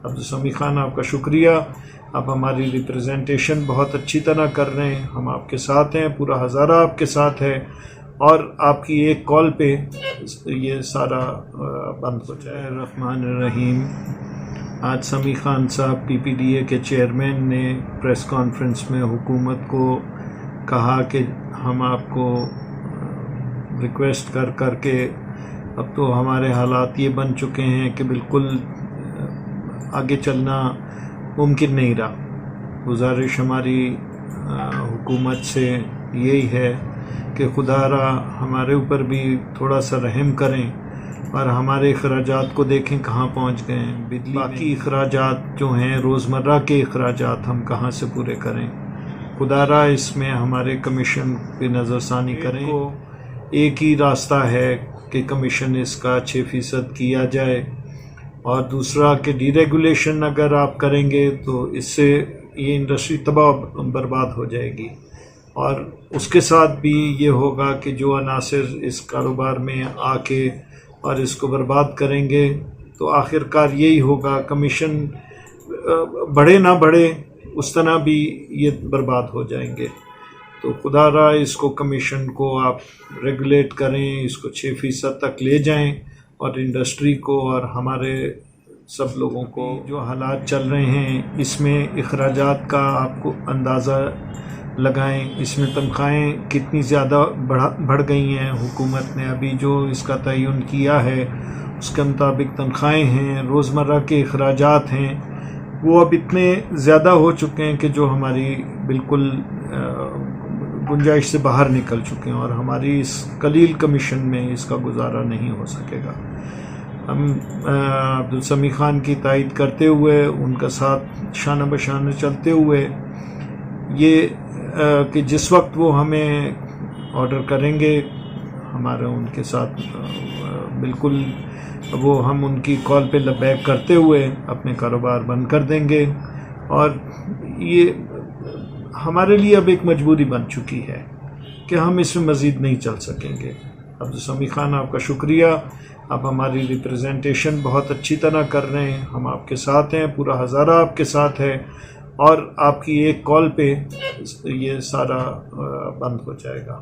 عبدالسمیع خان آپ کا شکریہ، آپ ہماری ریپریزنٹیشن بہت اچھی طرح کر رہے ہیں، ہم آپ کے ساتھ ہیں، پورا ہزارہ آپ کے ساتھ ہے، اور آپ کی ایک کال پہ یہ سارا بند ہو جائے۔ الرحمن الرحیم۔ آج سمیع خان صاحب پی پی ڈی اے کے چیئرمین نے پریس کانفرنس میں حکومت کو کہا کہ ہم آپ کو ریکویسٹ کر کے اب تو ہمارے حالات یہ بن چکے ہیں کہ بالکل آگے چلنا ممکن نہیں رہا۔ گزارش ہماری حکومت سے یہی ہے کہ خدا را ہمارے اوپر بھی تھوڑا سا رحم کریں اور ہمارے اخراجات کو دیکھیں کہاں پہنچ گئے ہیں۔ بجلی باقی اخراجات جو ہیں روزمرہ کے اخراجات ہم کہاں سے پورے کریں۔ خدا را اس میں ہمارے کمیشن پہ نظر ثانی کریں۔ ایک ہی راستہ ہے کہ کمیشن اس کا 6% کیا جائے، اور دوسرا کہ ڈی ریگولیشن اگر آپ کریں گے تو اس سے یہ انڈسٹری تباہ برباد ہو جائے گی، اور اس کے ساتھ بھی یہ ہوگا کہ جو عناصر اس کاروبار میں آ کے اور اس کو برباد کریں گے تو آخر کار یہی ہوگا، کمیشن بڑھے نہ بڑھے اس طرح بھی یہ برباد ہو جائیں گے۔ تو خدا را اس کو کمیشن کو آپ ریگولیٹ کریں، اس کو 6% تک لے جائیں، اور انڈسٹری کو اور ہمارے سب لوگوں کو جو حالات چل رہے ہیں اس میں اخراجات کا آپ کو اندازہ لگائیں، اس میں تنخواہیں کتنی زیادہ بڑھ گئی ہیں۔ حکومت نے ابھی جو اس کا تعین کیا ہے اس کے مطابق تنخواہیں ہیں، روزمرہ کے اخراجات ہیں، وہ اب اتنے زیادہ ہو چکے ہیں کہ جو ہماری بالکل گنجائش سے باہر نکل چکے ہیں، اور ہماری اس قلیل کمیشن میں اس کا گزارا نہیں ہو سکے گا۔ ہم عبدالسمیع خان کی تائید کرتے ہوئے، ان کا ساتھ شانہ بشانہ چلتے ہوئے، یہ کہ جس وقت وہ ہمیں آرڈر کریں گے ہمارا ان کے ساتھ بالکل وہ ہم ان کی کال پہ لبیک کرتے ہوئے اپنے کاروبار بند کر دیں گے، اور یہ ہمارے لیے اب ایک مجبوری بن چکی ہے کہ ہم اس میں مزید نہیں چل سکیں گے۔ عبدالسمیع خان آپ کا شکریہ، آپ ہماری ریپریزنٹیشن بہت اچھی طرح کر رہے ہیں، ہم آپ کے ساتھ ہیں، پورا ہزارہ آپ کے ساتھ ہے، اور آپ کی ایک کال پہ یہ سارا بند ہو جائے گا۔